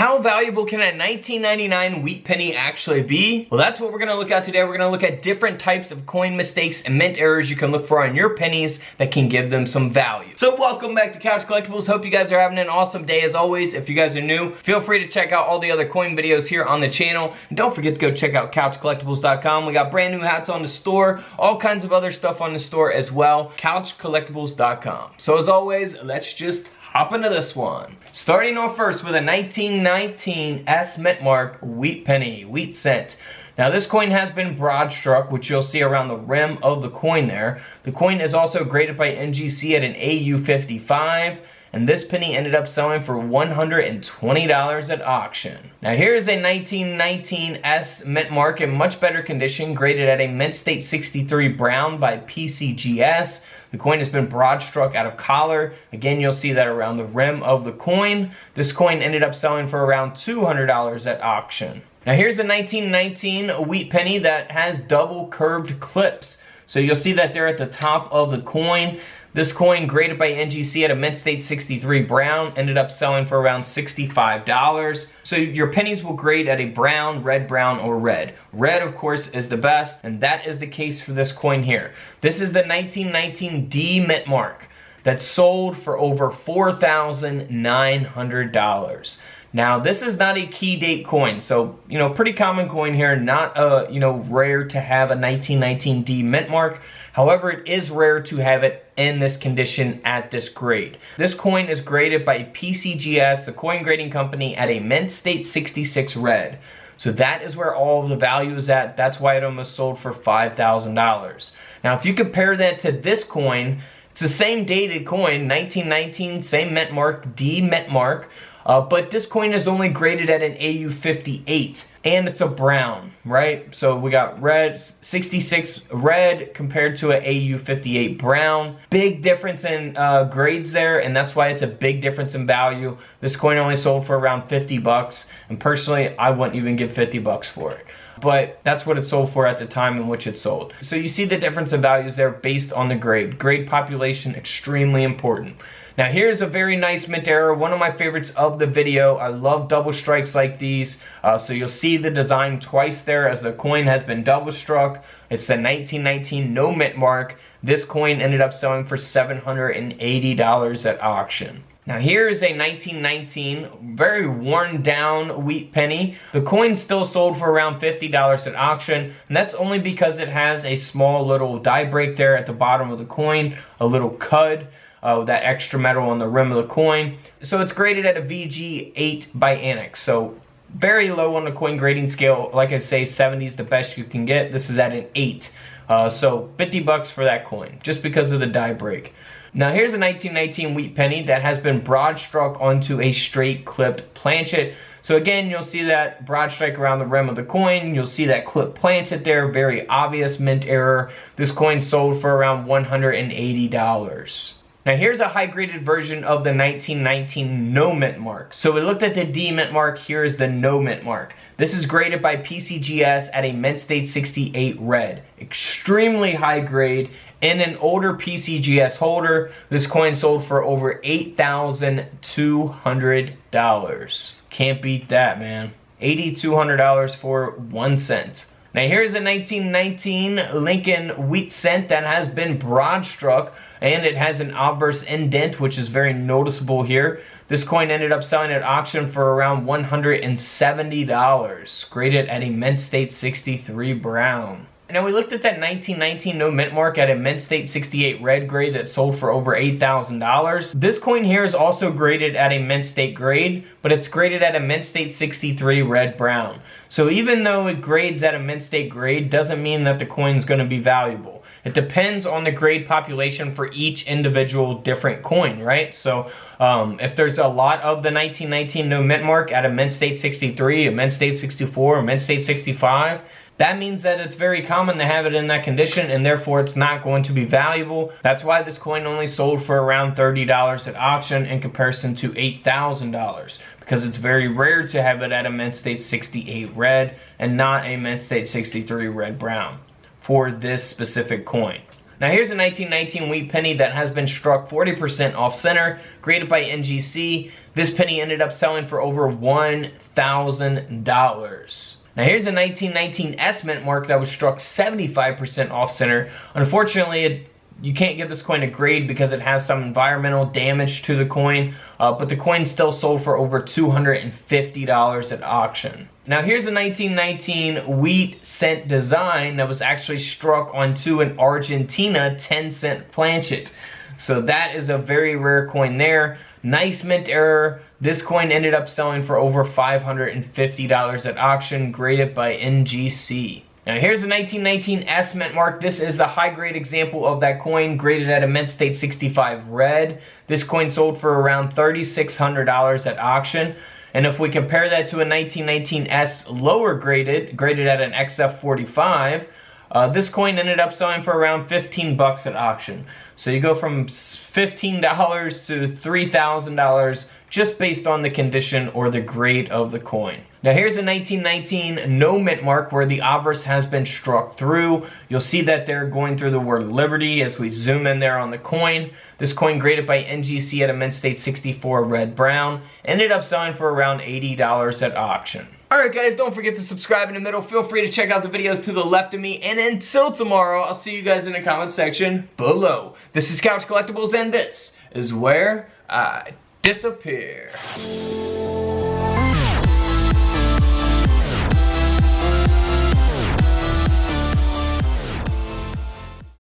How valuable can a 1999 wheat penny actually be? Well, that's what we're gonna look at today. We're gonna look at different types of coin mistakes and mint errors you can look for on your pennies that can give them some value. So welcome back to Couch Collectibles. Hope you guys are having an awesome day as always. If you guys are new, feel free to check out all the other coin videos here on the channel. And don't forget to go check out couchcollectibles.com. We got brand new hats on the store, all kinds of other stuff on the store as well. couchcollectibles.com. So as always, let's just hop into this one. Starting off first with a 1919 S mint mark wheat penny, wheat cent. Now this coin has been broad struck, which you'll see around the rim of the coin there. The coin is also graded by NGC at an AU 55, and this penny ended up selling for $120 at auction. Now here's a 1919 S mint mark in much better condition, graded at a mint state 63 brown by PCGS. The coin has been broad struck out of collar. Again, you'll see that around the rim of the coin. This coin ended up selling for around $200 at auction. Now here's a 1919 wheat penny that has double curved clips. So you'll see that they're at the top of the coin. This coin, graded by NGC at a mint state 63 brown, ended up selling for around $65. So your pennies will grade at a brown, brown, or red. Red, of course, is the best, and that is the case for this coin here. This is the 1919 D mint mark that sold for over $4,900. Now, this is not a key date coin, so, pretty common coin here, not, rare to have a 1919 D mint mark. However, it is rare to have it in this condition at this grade. This coin is graded by PCGS, the coin grading company, at a mint state 66 red. So that is where all of the value is at. That's why it almost sold for $5,000. Now, if you compare that to this coin, it's the same dated coin, 1919, same mint mark, D mint mark, but this coin is only graded at an AU 58, and it's a brown, right? So we got red, 66 red compared to an AU 58 brown. Big difference in grades there, and that's why it's a big difference in value. This coin only sold for around 50 bucks, and personally, I wouldn't even give 50 bucks for it. But that's what it sold for at the time in which it sold. So you see the difference in values there based on the grade. Grade population, extremely important. Now here's a very nice mint error, one of my favorites of the video. I love double strikes like these. So you'll see the design twice there as the coin has been double struck. It's the 1919 no mint mark. This coin ended up selling for $780 at auction. Now here is a 1919 very worn down wheat penny. The coin still sold for around $50 at auction, and that's only because it has a small little die break there at the bottom of the coin, a little cud. That extra metal on the rim of the coin. So it's graded at a VG8 by Annex. So very low on the coin grading scale. Like I say, 70 is the best you can get. This is at an 8. So 50 bucks for that coin, just because of the die break. Now here's a 1919 wheat penny that has been broad struck onto a straight clipped planchet. So again, you'll see that broad strike around the rim of the coin. You'll see that clip planchet there, very obvious mint error. This coin sold for around $180. Now here's a high graded version of the 1919 no mint mark. So we looked at the D mint mark, here is the no mint mark. This is graded by PCGS at a mint state 68 red. Extremely high grade. In an older PCGS holder, this coin sold for over $8,200. Can't beat that, man. $8,200 for 1 cent. Now here's a 1919 Lincoln wheat cent that has been broad struck, and it has an obverse indent, which is very noticeable here. This coin ended up selling at auction for around $170, graded at a mint state 63 brown. Now we looked at that 1919 no mint mark at a mint state 68 red grade that sold for over $8,000. This coin here is also graded at a mint state grade, but it's graded at a mint state 63 red brown. So even though it grades at a mint state grade, doesn't mean that the coin is going to be valuable. It depends on the grade population for each individual different coin, right? So if there's a lot of the 1919 no mint mark at a mint state 63, a mint state 64, a mint state 65, that means that it's very common to have it in that condition, and therefore it's not going to be valuable. That's why this coin only sold for around $30 at auction in comparison to $8,000, because it's very rare to have it at a mint state 68 red and not a mint state 63 red brown for this specific coin. Now here's a 1919 wheat penny that has been struck 40% off center, graded by NGC. This penny ended up selling for over $1,000. Now here's a 1919 S mint mark that was struck 75% off center. Unfortunately, you can't give this coin a grade because it has some environmental damage to the coin, but the coin still sold for over $250 at auction. Now here's a 1919 wheat cent design that was actually struck onto an Argentina 10-cent planchet. So that is a very rare coin there. Nice mint error. This coin ended up selling for over $550 at auction, graded by NGC. Now here's the 1919 S mint mark. This is the high grade example of that coin, graded at a mint state 65 red. This coin sold for around $3,600 at auction. And if we compare that to a 1919 S lower graded at an XF 45, this coin ended up selling for around 15 bucks at auction. So you go from $15 to $3,000 just based on the condition or the grade of the coin. Now here's a 1919 no mint mark where the obverse has been struck through. You'll see that they're going through the word Liberty as we zoom in there on the coin. This coin, graded by NGC at a mint state 64 red brown, ended up selling for around $80 at auction. Alright guys, don't forget to subscribe in the middle. Feel free to check out the videos to the left of me. And until tomorrow, I'll see you guys in the comment section below. This is Couch Collectibles, and this is where I disappear.